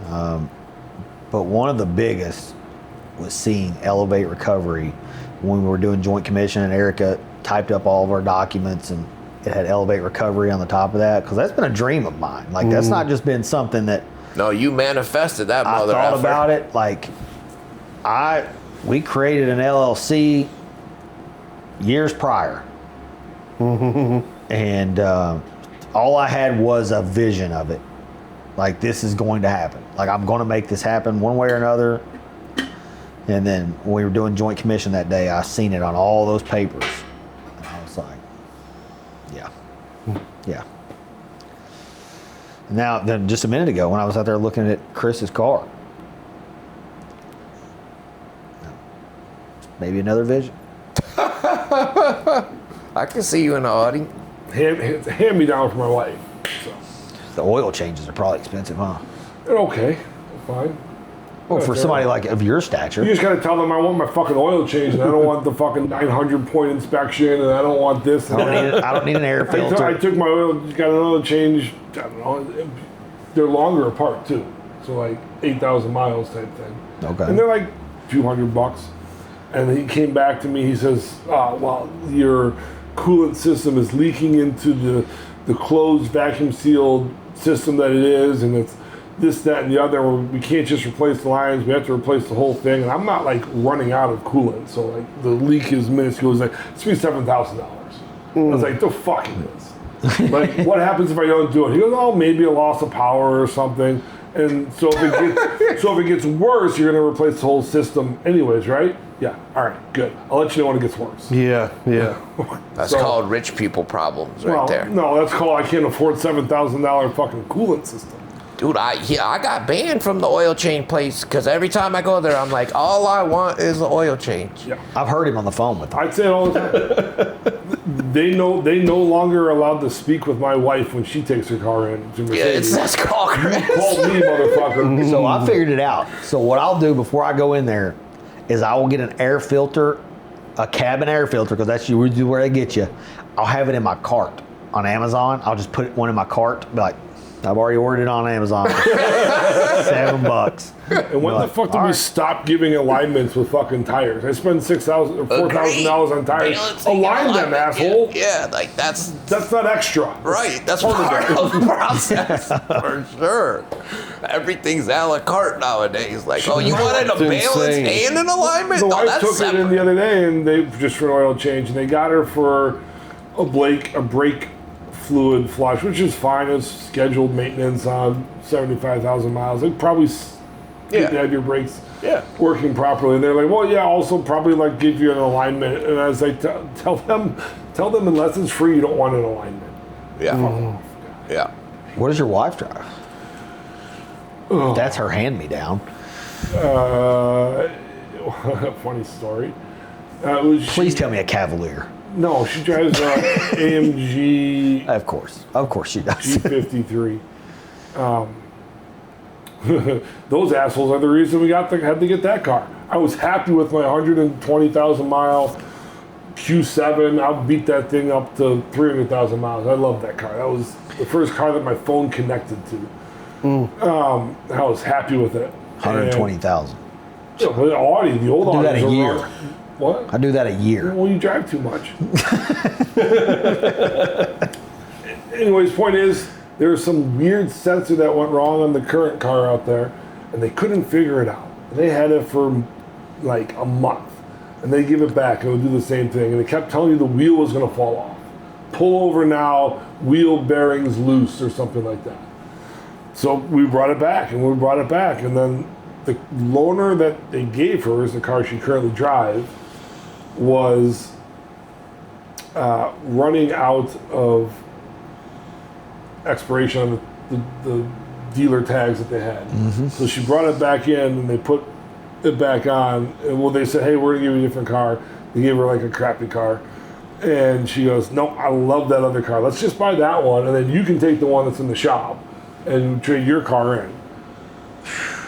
But one of the biggest was seeing Elevate Recovery when we were doing Joint Commission, and Erica typed up all of our documents and it had Elevate Recovery on the top of that, because that's been a dream of mine. Like that's not just been something that No, you manifested that I mother thought effer. about it. Like we created an LLC years prior, and all I had was a vision of it. Like this is going to happen. Like I'm going to make this happen one way or another. And then when we were doing Joint Commission that day, I seen it on all those papers. And I was like, yeah. Now, then just a minute ago, when I was out there looking at Chris's car, maybe another vision. I can see you in the Audi. Hand me down for my wife. So The oil changes are probably expensive, huh? they're okay. Fine. Well, for somebody like of your You stature. just gotta tell them I want my fucking oil changed and I don't want the fucking 900 point inspection and I don't want this and that. I don't need an air I filter. took my oil, got an oil change, I don't know, they're longer apart too. So like 8,000 miles type thing. Okay. And they're like a few $100. And he came back to me, he says, well, your coolant system is leaking into the closed vacuum sealed system that it is, and it's this, that, and the other. We can't just replace the lines, we have to replace the whole thing. And I'm not like running out of coolant, so like the leak is minuscule. It's like, it's gonna be $7,000. I was like, the fuck it is. Like, what happens if I don't do it? He goes, oh, maybe a loss of power or something. And so if it gets worse, you're gonna replace the whole system anyways, right? Yeah. All right. Good. I'll let you know when it gets worse. Yeah. That's So- called rich people problems right Well, there. no, that's called I can't afford $7,000 fucking coolant system. Dude, I got banned from the oil change place because every time I go there, I'm like, all I want is an oil change. Yeah. I've heard him on the phone with them. I'd say it all the time. They no longer allowed to speak with my wife when she takes her car in to Yeah, Mercedes. that's called Call Chris. me, motherfucker. So I figured it out. So what I'll do before I go in there is I will get an air filter, a cabin air filter, because that's usually where they get you. I'll have it in my cart on Amazon, I'll just put one in my cart. Be like, I've already ordered it on Amazon. $7. And when the fuck did we stop giving alignments with fucking tires? I spend $6,000 or $4,000 on tires. Align them, asshole. Yeah, like that's not extra. right. That's part of the process for sure. Everything's a la carte nowadays. Like, oh, you wanted a balance insane. and an alignment? The No, wife that's took separate. it in the other day, and they just for an oil change, and they got her for a brake fluid flush, which is fine. It's scheduled maintenance on 75,000 miles. They probably get to have your brakes working properly. And they're like, well, yeah, also probably like give you an alignment. And as I tell them unless it's free, you don't want an alignment. Yeah. Yeah. What does your wife drive? That's her hand-me-down. Funny story. Please tell me a Cavalier. No, she drives an AMG Of course she does. G53. Those assholes are the reason we had to get that car. I was happy with my 120,000 mile Q7. I'll beat that thing up to 300,000 miles. I love that car. That was the first car that my phone connected to. I was happy with it. 120,000. Yeah, the Audi, the old Do that Audis a are year. wrong. What? I do that a year. Well, you drive too much. Anyways, point is, there was some weird sensor that went wrong on the current car out there, and they couldn't figure it out. And they had it for like a month, and they give it back, and it would do the same thing. And they kept telling you the wheel was going to fall off. Pull over now, wheel bearings loose, or something like that. So we brought it back, and then the loaner that they gave her, is the car she currently drives, was running out of expiration on the dealer tags that they had. So she brought it back in, and they put it back on. And well, they said, hey, we're gonna give you a different car. They gave her like a crappy car. And she goes, no, I love that other car. Let's just buy that one, and then you can take the one that's in the shop and trade your car in.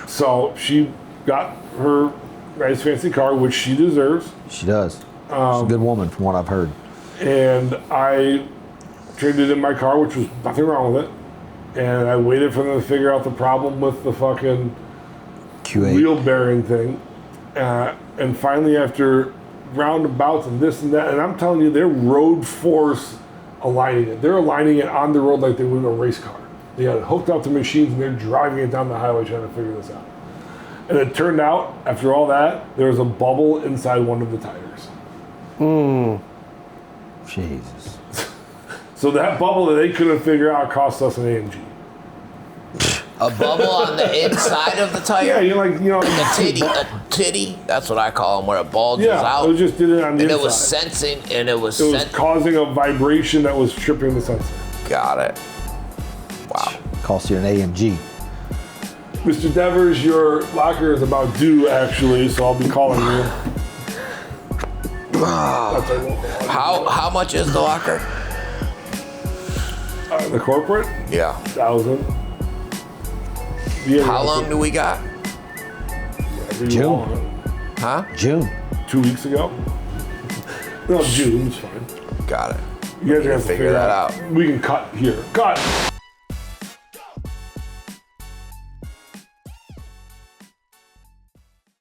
So she got her nice fancy car, which she deserves. She does. She's a good woman from what I've heard. And I traded in my car, which was nothing wrong with it. And I waited for them to figure out the problem with the fucking Q8. wheel bearing thing. And finally, after roundabouts and this and that, and I'm telling you, they're road force aligning it. They're aligning it on the road like they would a race car. They got it hooked up to machines, and they're driving it down the highway trying to figure this out. And it turned out, after all that, there was a bubble inside one of the tires. Jesus. So that bubble that they couldn't figure out cost us an AMG. A bubble on the inside of the tire? Yeah, you're like, you know, A titty. That's what I call them, where it bulges out. it just did it on the and inside. it was sensing, and it was, It was causing a vibration that was tripping the sensor. Got it. Wow. Cost you an AMG. Mr. Devers, your locker is about due, actually, so I'll be calling you. How much is the locker? The corporate? Yeah. 1,000. Yeah, How long do we got? June. Huh? June. 2 weeks ago? No, June, it's fine. Got it. You guys are going to figure that out. We can cut here. Cut!